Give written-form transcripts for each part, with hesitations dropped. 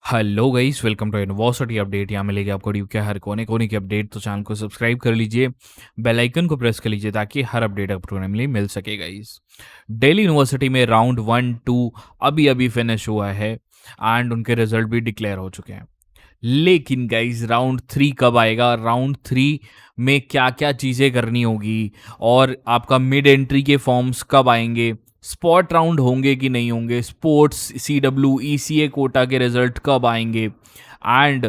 Hello guys, welcome to university update. यहाँ मिलेगी आपको ड्यू के हर कोने कोने की अपडेट। तो चैनल को सब्सक्राइब कर लीजिए, बेल आइकन को प्रेस कर लीजिए ताकि हर अपडेट आपको मिल सके गाइस। दिल्ली यूनिवर्सिटी में राउंड 1-2 अभी अभी फिनिश हुआ है एंड उनके रिजल्ट भी डिक्लेयर हो चुके हैं। लेकिन गाइस राउंड 3 कब आएगा, राउंड 3 में क्या क्या चीज़ें करनी होगी और आपका मिड एंट्री के फॉर्म्स कब आएंगे, स्पॉट राउंड होंगे कि नहीं होंगे, स्पोर्ट्स CW ECA कोटा के रिजल्ट कब आएंगे एंड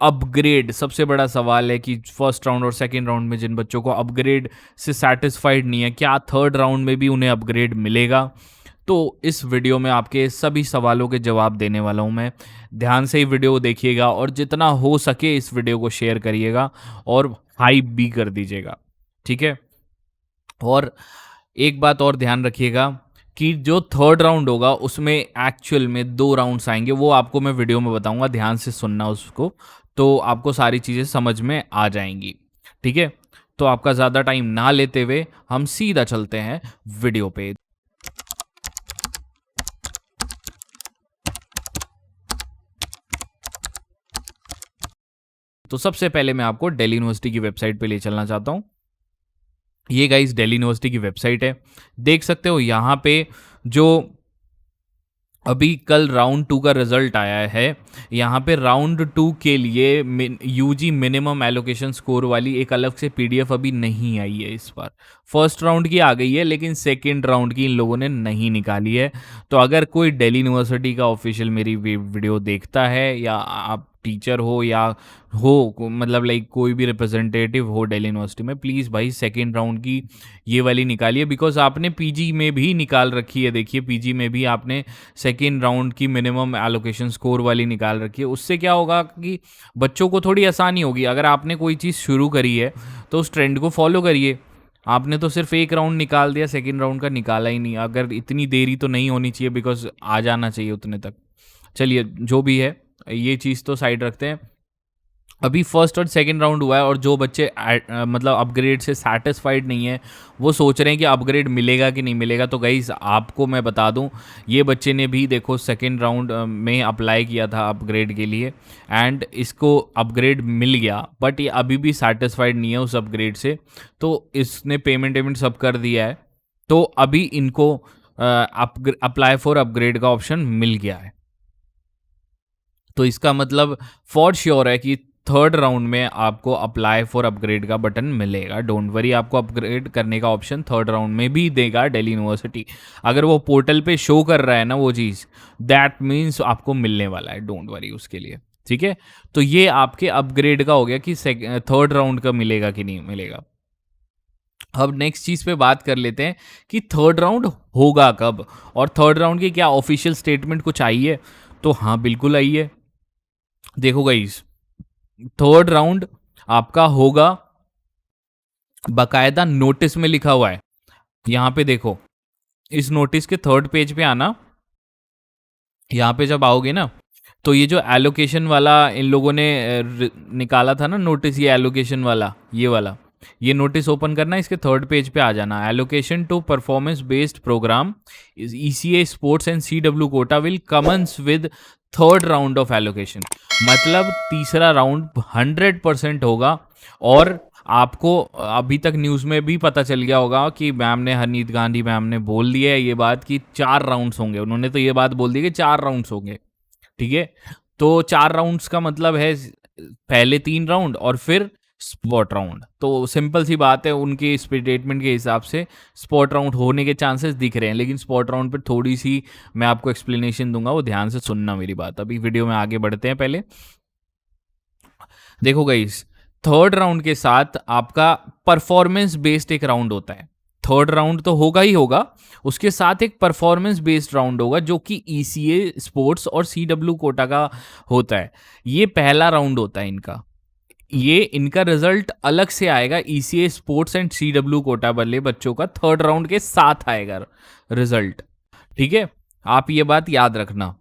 अपग्रेड। सबसे बड़ा सवाल है कि फर्स्ट राउंड और सेकेंड राउंड में जिन बच्चों को अपग्रेड से सेटिस्फाइड नहीं है, क्या थर्ड राउंड में भी उन्हें अपग्रेड मिलेगा। तो इस वीडियो में आपके सभी सवालों के जवाब देने वाला हूं मैं। ध्यान से ही वीडियो देखिएगा और जितना हो सके इस वीडियो को शेयर करिएगा और हाइप भी कर दीजिएगा, ठीक है। और एक बात और ध्यान रखिएगा कि जो थर्ड राउंड होगा उसमें एक्चुअल में 2 राउंड्स आएंगे, वो आपको मैं वीडियो में बताऊंगा, ध्यान से सुनना उसको, तो आपको सारी चीज़ें समझ में आ जाएंगी, ठीक है। तो आपका ज़्यादा टाइम ना लेते हुए हम सीधा चलते हैं वीडियो पे। तो सबसे पहले मैं आपको दिल्ली यूनिवर्सिटी की वेबसाइट पे ले चलना चाहता हूँ। ये गाइस दिल्ली यूनिवर्सिटी की वेबसाइट है, देख सकते हो यहाँ पे जो अभी कल राउंड 2 का रिजल्ट आया है। यहाँ पे राउंड 2 के लिए यूजी मिनिमम एलोकेशन स्कोर वाली एक अलग से PDF अभी नहीं आई है। इस बार फर्स्ट राउंड की आ गई है लेकिन सेकेंड राउंड की इन लोगों ने नहीं निकाली है। तो अगर कोई दिल्ली यूनिवर्सिटी का ऑफिशियल मेरी वीडियो देखता है, या आप टीचर हो या हो मतलब लाइक कोई भी रिप्रेजेंटेटिव हो दिल्ली यूनिवर्सिटी में, प्लीज़ भाई सेकेंड राउंड की ये वाली निकालिए। बिकॉज आपने PG में भी निकाल रखी है, देखिए PG में भी आपने सेकेंड राउंड की मिनिमम एलोकेशन स्कोर वाली निकाल रखी है। उससे क्या होगा कि बच्चों को थोड़ी आसानी होगी। अगर आपने कोई चीज़ शुरू करी है तो उस ट्रेंड को फॉलो करिए। आपने तो सिर्फ एक राउंड निकाल दिया, सेकेंड राउंड का निकाला ही नहीं। अगर इतनी देरी तो नहीं होनी चाहिए, बिकॉज आ जाना चाहिए उतने तक। चलिए जो भी है ये चीज़ तो साइड रखते हैं। अभी फर्स्ट और सेकंड राउंड हुआ है और जो बच्चे मतलब अपग्रेड से सेटिस्फाइड नहीं है, वो सोच रहे हैं कि अपग्रेड मिलेगा कि नहीं मिलेगा। तो गाइस आपको मैं बता दूं, ये बच्चे ने भी देखो सेकंड राउंड में अप्लाई किया था अपग्रेड के लिए एंड इसको अपग्रेड मिल गया, बट ये अभी भी सेटिस्फाइड नहीं है उस अपग्रेड से। तो इसने पेमेंट सब कर दिया है, तो अभी इनको अप्लाई फॉर अपग्रेड का ऑप्शन मिल गया है। तो इसका मतलब फॉर श्योर है कि थर्ड राउंड में आपको अप्लाई फॉर अपग्रेड का बटन मिलेगा। डोंट वरी, आपको अपग्रेड करने का ऑप्शन थर्ड राउंड में भी देगा दिल्ली यूनिवर्सिटी। अगर वो पोर्टल पे शो कर रहा है ना वो चीज़, दैट मीन्स आपको मिलने वाला है। डोंट वरी उसके लिए, ठीक है। तो ये आपके अपग्रेड का हो गया कि थर्ड राउंड का मिलेगा कि नहीं मिलेगा। अब नेक्स्ट चीज़ पे बात कर लेते हैं कि थर्ड राउंड होगा कब और थर्ड राउंड की क्या ऑफिशियल स्टेटमेंट कुछ आई है। तो हाँ बिल्कुल आई है। देखो गाइस, थर्ड राउंड आपका होगा, बकायदा नोटिस में लिखा हुआ है। यहां पे देखो, इस नोटिस के थर्ड पेज पे आना। यहां पे जब आओगे ना, तो ये जो एलोकेशन वाला इन लोगों ने निकाला था ना नोटिस, ये एलोकेशन वाला, ये वाला, ये नोटिस ओपन करना, इसके थर्ड पेज पे आ जाना। Allocation to performance based program ECA sports and CW quota will commence with third round of allocation. मतलब तीसरा राउंड 100% होगा। और आपको अभी तक न्यूज़ में भी पता चल गया होगा कि मैम ने, हरनीत गांधी मैम ने बोल दिया है ये बात कि 4 राउंड्स होंगे। उन्होंने तो ये बात बोल दी कि 4 राउंड्स होंगे, ठीक है। तो 4 राउंड्स का मतलब है पहले 3 राउंड और फिर स्पॉट राउंड। तो सिंपल सी बात है, उनके स्टेटमेंट के हिसाब से स्पॉट राउंड होने के चांसेस दिख रहे हैं। लेकिन स्पॉट राउंड पर थोड़ी सी मैं आपको एक्सप्लेनेशन दूंगा, वो ध्यान से सुनना मेरी बात। अभी वीडियो में आगे बढ़ते हैं। पहले देखो गाइस, थर्ड राउंड के साथ आपका परफॉर्मेंस बेस्ड एक राउंड होता है। थर्ड राउंड तो होगा ही होगा, उसके साथ एक परफॉर्मेंस बेस्ड राउंड होगा जो कि ECA स्पोर्ट्स और CW कोटा का होता है। ये पहला राउंड होता है इनका। ये इनका रिजल्ट अलग से आएगा। ECA sports and CW quota वाले बच्चों का थर्ड राउंड के साथ आएगा रिजल्ट, ठीक है। आप ये बात याद रखना।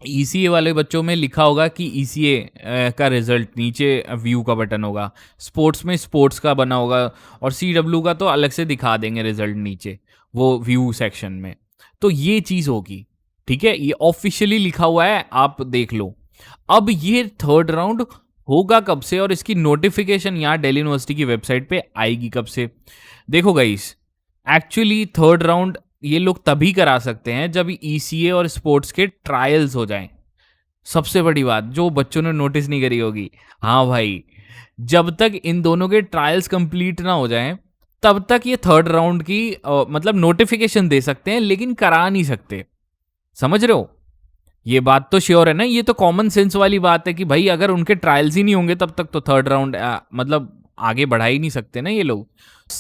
ECA वाले बच्चों में लिखा होगा कि ECA का रिजल्ट नीचे व्यू का बटन होगा, स्पोर्ट्स में स्पोर्ट्स का बना होगा, और CW का तो अलग से दिखा देंगे रिजल्ट नीचे वो व्यू सेक्शन में। तो ये चीज़ होगी, ठीक है, ये ऑफिशियली लिखा हुआ है, आप देख लो। अब ये थर्ड राउंड होगा कब से और इसकी नोटिफिकेशन यहाँ दिल्ली यूनिवर्सिटी की वेबसाइट पे आएगी कब से? देखो गाइस, एक्चुअली थर्ड राउंड ये लोग तभी करा सकते हैं जब ईसीए और स्पोर्ट्स के ट्रायल्स हो जाएं। सबसे बड़ी बात जो बच्चों ने नोटिस नहीं करी होगी, हाँ भाई, जब तक इन दोनों के ट्रायल्स कंप्लीट ना हो जाएं तब तक ये थर्ड राउंड की मतलब नोटिफिकेशन दे सकते हैं, लेकिन करा नहीं सकते। समझ रहे हो? ये बात तो श्योर है ना, ये तो कॉमन सेंस वाली बात है कि भाई अगर उनके ट्रायल्स ही नहीं होंगे तब तक तो थर्ड राउंड मतलब आगे बढ़ा ही नहीं सकते ना ये लोग।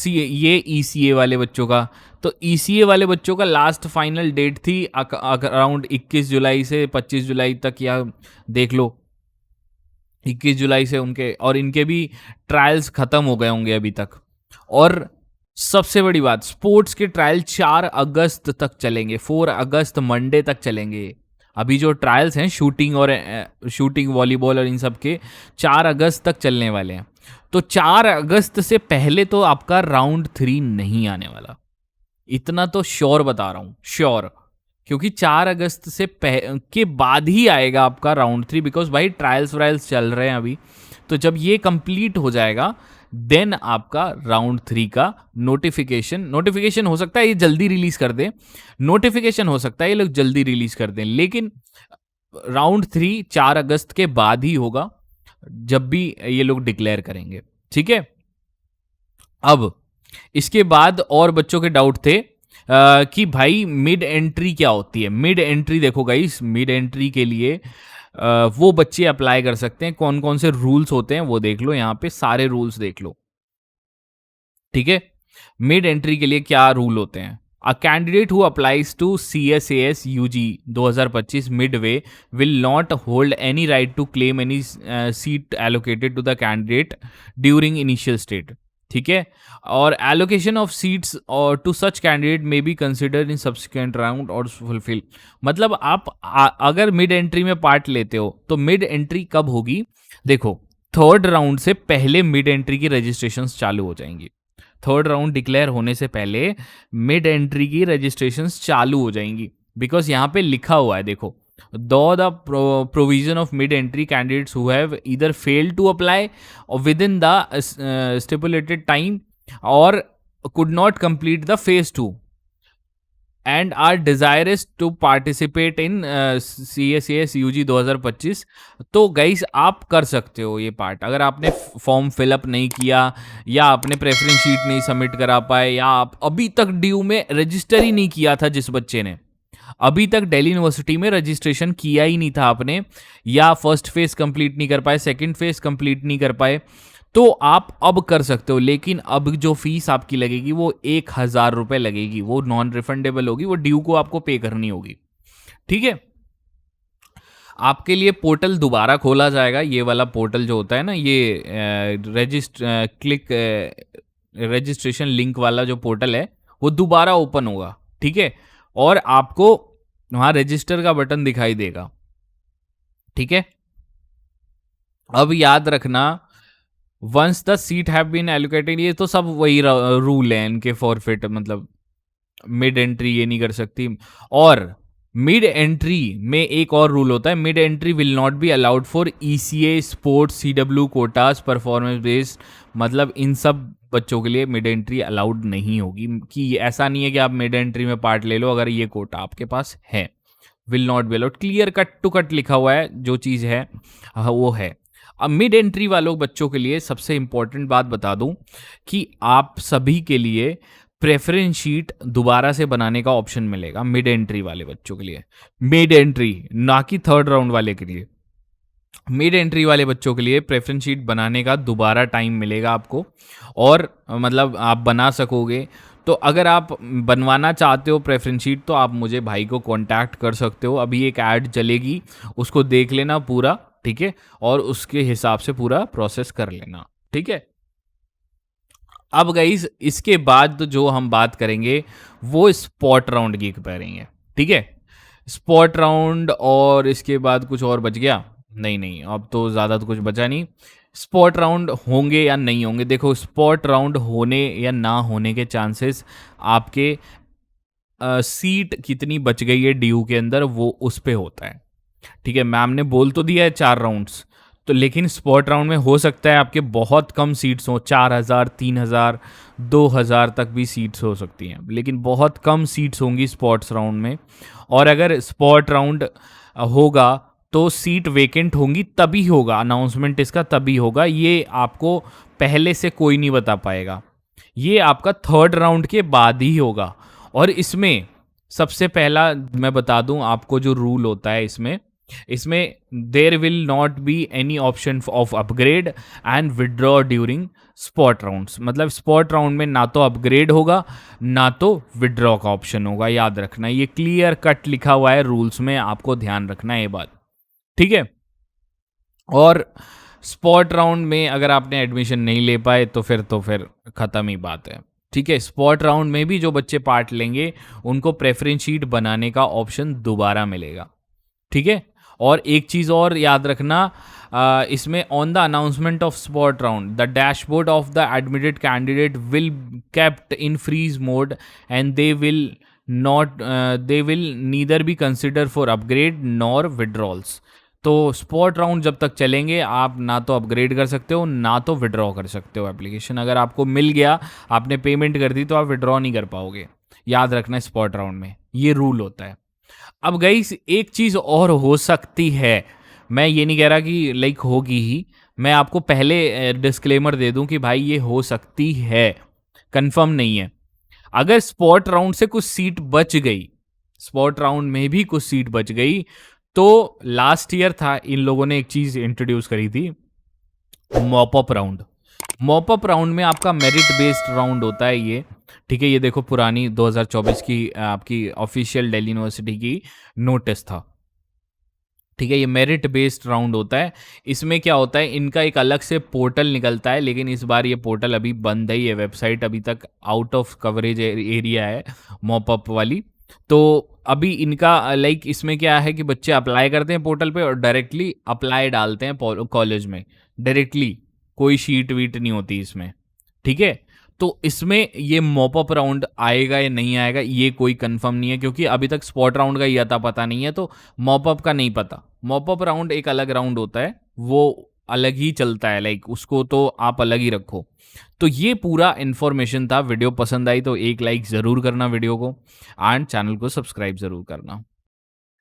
ये ईसीए वाले बच्चों का, तो ईसीए वाले बच्चों का लास्ट फाइनल डेट थी अराउंड 21 जुलाई से 25 जुलाई तक, या देख लो 21 जुलाई से उनके, और इनके भी ट्रायल्स खत्म हो गए होंगे अभी तक। और सबसे बड़ी बात, स्पोर्ट्स के ट्रायल 4 अगस्त तक चलेंगे, 4 अगस्त मंडे तक चलेंगे। अभी जो ट्रायल्स हैं शूटिंग और शूटिंग, वॉलीबॉल और इन सब के 4 अगस्त तक चलने वाले हैं। तो 4 अगस्त से पहले तो आपका राउंड 3 नहीं आने वाला, इतना तो श्योर बता रहा हूँ, श्योर। क्योंकि 4 अगस्त से के बाद ही आएगा आपका राउंड 3, बिकॉज भाई ट्रायल्स व्रायल्स चल रहे हैं अभी। तो जब ये कंप्लीट हो जाएगा देन आपका राउंड 3 का नोटिफिकेशन हो सकता है ये जल्दी रिलीज कर दें, नोटिफिकेशन हो सकता है ये लोग जल्दी रिलीज कर दें, लेकिन राउंड 3 4 अगस्त के बाद ही होगा जब भी ये लोग डिक्लेयर करेंगे। ठीक है, अब इसके बाद और बच्चों के डाउट थे कि भाई मिड एंट्री क्या होती है। मिड एंट्री देखो गाइस, मिड एंट्री के लिए वो बच्चे अप्लाई कर सकते हैं, कौन कौन से रूल्स होते हैं वो देख लो, यहाँ पे सारे रूल्स देख लो। ठीक है, मिड एंट्री के लिए क्या रूल होते हैं? A candidate who applies to CSAS UG 2025 midway will not hold any right to claim any seat allocated to the candidate during initial state. ठीक है, और एलोकेशन ऑफ सीट्स और to such candidate may be considered in subsequent round और fulfil. मतलब आप अगर mid entry में part लेते हो तो मिड एंट्री कब होगी? देखो, थर्ड राउंड से पहले मिड एंट्री की रजिस्ट्रेशंस चालू हो जाएंगी। थर्ड राउंड डिक्लेयर होने से पहले मिड एंट्री की रजिस्ट्रेशंस चालू हो जाएंगी, बिकॉज यहाँ पे लिखा हुआ है, देखो, though the provision of mid-entry candidates who have either failed to apply or within the stipulated time or could not complete the phase 2 and are desirous to participate in CSAS UG 2025। तो guys आप कर सकते हो ये part, अगर आपने form fill up नहीं किया या आपने प्रेफरेंस शीट नहीं सबमिट करा पाए या आप अभी तक ड्यू में रजिस्टर ही नहीं किया था, जिस बच्चे ने अभी तक दिल्ली यूनिवर्सिटी में रजिस्ट्रेशन किया ही नहीं था आपने, या फर्स्ट फेज कंप्लीट नहीं कर पाए, सेकंड फेज कंप्लीट नहीं कर पाए, तो आप अब कर सकते हो। लेकिन अब जो फीस आपकी लगेगी वो 1000 रुपये लगेगी, वो नॉन रिफंडेबल होगी, वो ड्यू को आपको पे करनी होगी। ठीक है, आपके लिए पोर्टल दोबारा खोला जाएगा। ये वाला पोर्टल जो होता है ना, ये रजिस्ट्रेशन लिंक वाला जो पोर्टल है वो दोबारा ओपन होगा। ठीक है, और आपको वहां रजिस्टर का बटन दिखाई देगा। ठीक है, अब याद रखना, once the seat have been allocated, ये तो सब वही रूल है इनके फॉरफिट, मतलब मिड एंट्री ये नहीं कर सकती। और मिड एंट्री में एक और रूल होता है, mid entry will not be allowed for ECA sports CW quotas performance based. मतलब इन सब बच्चों के लिए मिड एंट्री अलाउड नहीं होगी, कि ऐसा नहीं है कि आप मिड एंट्री में पार्ट ले लो अगर ये कोटा आपके पास है, will not be allowed. Clear cut to cut लिखा हुआ है, जो चीज़ है वो है। अब मिड एंट्री वालों बच्चों के लिए सबसे इंपॉर्टेंट बात बता दूं कि आप सभी के लिए प्रेफरेंस शीट दोबारा से बनाने का ऑप्शन मिलेगा मिड एंट्री वाले बच्चों के लिए। मिड एंट्री, ना कि थर्ड राउंड वाले के लिए। मिड एंट्री वाले बच्चों के लिए प्रेफरेंस शीट बनाने का दोबारा टाइम मिलेगा आपको, और मतलब आप बना सकोगे। तो अगर आप बनवाना चाहते हो प्रेफरेंस शीट तो आप मुझे भाई को कांटेक्ट कर सकते हो। अभी एक ऐड चलेगी, उसको देख लेना पूरा, ठीक है, और उसके हिसाब से पूरा प्रोसेस कर लेना। ठीक है, अब गाइस इसके बाद जो हम बात करेंगे वो स्पॉट राउंड की करेंगे। ठीक है, स्पॉट राउंड, और इसके बाद कुछ और बच गया? नहीं, अब तो ज़्यादा तो कुछ बचा नहीं। स्पॉट राउंड होंगे या नहीं होंगे? देखो, स्पॉट राउंड होने या ना होने के चांसेस आपके सीट कितनी बच गई है DU के अंदर वो उस पे होता है। ठीक है, मैम ने बोल तो दिया है 4 राउंड्स, तो लेकिन स्पॉट राउंड में हो सकता है आपके बहुत कम सीट्स हो, 4000, 3000, 2000 तक भी सीट्स हो सकती हैं, लेकिन बहुत कम सीट्स होंगी स्पॉट्स राउंड में। और अगर स्पॉट राउंड होगा तो सीट वेकेंट होंगी, तभी होगा अनाउंसमेंट इसका, तभी होगा। ये आपको पहले से कोई नहीं बता पाएगा, ये आपका थर्ड राउंड के बाद ही होगा। और इसमें सबसे पहला मैं बता दूं आपको जो रूल होता है इसमें, there will not be any option of upgrade and withdraw during spot rounds. मतलब स्पॉट राउंड में ना तो अपग्रेड होगा ना तो विड्रॉ का ऑप्शन होगा, याद रखना। ये क्लियर कट लिखा हुआ है रूल्स में, आपको ध्यान रखना है ये बात, ठीक है। और स्पॉट राउंड में अगर आपने एडमिशन नहीं ले पाए तो फिर ख़त्म ही बात है, ठीक है। स्पॉट राउंड में भी जो बच्चे पार्ट लेंगे उनको प्रेफरेंस शीट बनाने का ऑप्शन दोबारा मिलेगा, ठीक है। और एक चीज़ और याद रखना, इसमें on the announcement of spot round the dashboard of the admitted candidate will kept in freeze mode and they will neither be consider for upgrade nor withdrawals. तो स्पॉट राउंड जब तक चलेंगे आप ना तो अपग्रेड कर सकते हो ना तो विड्रॉ कर सकते हो एप्लीकेशन। अगर आपको मिल गया, आपने पेमेंट कर दी, तो आप विड्रॉ नहीं कर पाओगे, याद रखना। स्पॉट राउंड में ये रूल होता है। अब गाइस एक चीज़ और हो सकती है, मैं ये नहीं कह रहा कि लाइक होगी ही, मैं आपको पहले डिस्क्लेमर दे दूं कि भाई ये हो सकती है, कंफर्म नहीं है। अगर स्पॉट राउंड से कुछ सीट बच गई, स्पॉट राउंड में भी कुछ सीट बच गई, तो लास्ट ईयर था इन लोगों ने एक चीज़ इंट्रोड्यूस करी थी, मॉपअप राउंड। मॉपअप राउंड में आपका मेरिट बेस्ड राउंड होता है ये, ठीक है। ये देखो पुरानी 2024 की आपकी ऑफिशियल दिल्ली यूनिवर्सिटी की नोटिस था, ठीक है। ये मेरिट बेस्ड राउंड होता है। इसमें क्या होता है, इनका एक अलग से पोर्टल निकलता है, लेकिन इस बार ये पोर्टल अभी बंद है, ये वेबसाइट अभी तक आउट ऑफ कवरेज एरिया है मॉपअप वाली। तो अभी इनका लाइक इसमें क्या है कि बच्चे अप्लाई करते हैं पोर्टल पे और डायरेक्टली अप्लाई डालते हैं कॉलेज में, डायरेक्टली, कोई शीट वीट नहीं होती इसमें, ठीक है। तो इसमें ये मॉपअप राउंड आएगा या नहीं आएगा ये कोई कंफर्म नहीं है, क्योंकि अभी तक स्पॉट राउंड का ही आता पता नहीं है, तो मॉपअप का नहीं पता। मॉपअप राउंड एक अलग राउंड होता है, वो अलग ही चलता है, लाइक उसको तो आप अलग ही रखो। तो ये पूरा इन्फॉर्मेशन था। वीडियो पसंद आई तो एक लाइक ज़रूर करना वीडियो को, एंड चैनल को सब्सक्राइब ज़रूर करना।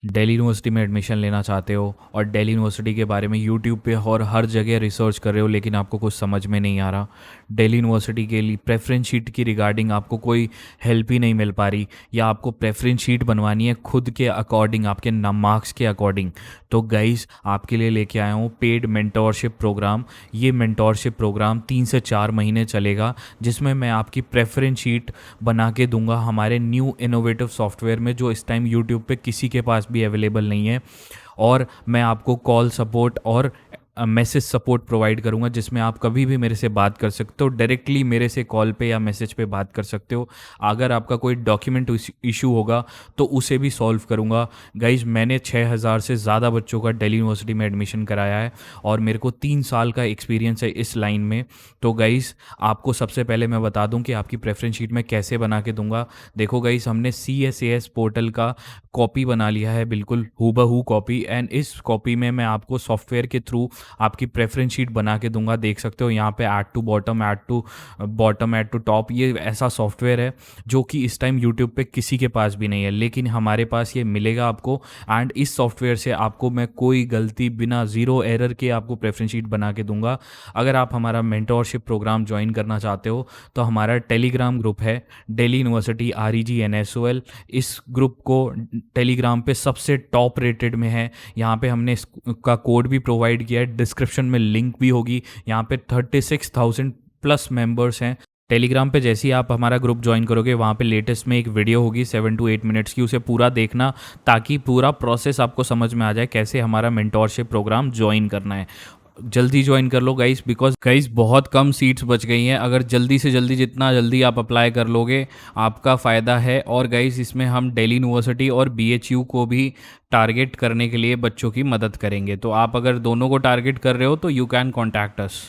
दिल्ली यूनिवर्सिटी में एडमिशन लेना चाहते हो और दिल्ली यूनिवर्सिटी के बारे में यूट्यूब पे और हर जगह रिसर्च कर रहे हो, लेकिन आपको कुछ समझ में नहीं आ रहा, दिल्ली यूनिवर्सिटी के लिए प्रेफरेंस शीट की रिगार्डिंग आपको कोई हेल्प ही नहीं मिल पा रही, या आपको प्रेफरेंस शीट बनवानी है खुद के अकॉर्डिंग, आपके मार्क्स के अकॉर्डिंग, तो गाइस आपके लिए लेके आया हूँ पेड मेंटोरशिप प्रोग्राम। ये मेंटोरशिप प्रोग्राम 3 से 4 महीने चलेगा, जिसमें मैं आपकी प्रेफरेंस शीट बना के दूंगा हमारे न्यू इनोवेटिव सॉफ्टवेयर में, जो इस टाइम यूट्यूब पे किसी के पास भी अवेलेबल नहीं है। और मैं आपको कॉल सपोर्ट और मैसेज सपोर्ट प्रोवाइड करूंगा, जिसमें आप कभी भी मेरे से बात कर सकते हो, डायरेक्टली मेरे से कॉल पे या मैसेज पे बात कर सकते हो। अगर आपका कोई डॉक्यूमेंट इशू होगा तो उसे भी सॉल्व करूंगा। गाइज मैंने 6000 से ज़्यादा बच्चों का दिल्ली यूनिवर्सिटी में एडमिशन कराया है और मेरे को 3 साल का एक्सपीरियंस है इस लाइन में। तो गाइज आपको सबसे पहले मैं बता दूं कि आपकी प्रेफरेंस शीट मैं कैसे बना के दूंगा। देखो गाइज हमने CSAS पोर्टल का कॉपी बना लिया है, बिल्कुल हूबहू कॉपी, एंड इस कॉपी में मैं आपको सॉफ्टवेयर के थ्रू आपकी प्रेफरेंस शीट बना के दूंगा। देख सकते हो यहाँ पे add to bottom, add to top, ये ऐसा सॉफ्टवेयर है जो कि इस टाइम यूट्यूब पे किसी के पास भी नहीं है, लेकिन हमारे पास ये मिलेगा आपको। एंड इस सॉफ्टवेयर से आपको मैं कोई गलती बिना ज़ीरो एरर के आपको प्रेफरेंस शीट बना के दूंगा। अगर आप हमारा मेंटोरशिप प्रोग्राम ज्वाइन करना चाहते हो तो हमारा टेलीग्राम ग्रुप है दिल्ली यूनिवर्सिटी REGNSOL। इस ग्रुप को टेलीग्राम पे सबसे टॉप रेटेड में है। यहाँ पे हमने इसका कोड भी प्रोवाइड किया है, डिस्क्रिप्शन में लिंक भी होगी। यहाँ पे 36,000 प्लस मेंबर्स हैं टेलीग्राम पे। जैसे ही आप हमारा ग्रुप ज्वाइन करोगे वहाँ पे लेटेस्ट में एक वीडियो होगी 7 to 8 मिनट्स की, उसे पूरा देखना ताकि पूरा प्रोसेस आपको समझ में आ जाए कैसे हमारा मेंटोरशिप प्रोग्राम ज्वाइन करना है। जल्दी ज्वाइन कर लो गाइस, बिकॉज गाइस बहुत कम सीट्स बच गई हैं। अगर जल्दी से जल्दी, जितना जल्दी आप अप्लाई कर लोगे आपका फ़ायदा है। और गाइस इसमें हम दिल्ली यूनिवर्सिटी और BHU को भी टारगेट करने के लिए बच्चों की मदद करेंगे। तो आप अगर दोनों को टारगेट कर रहे हो तो यू कैन कॉन्टैक्ट अस।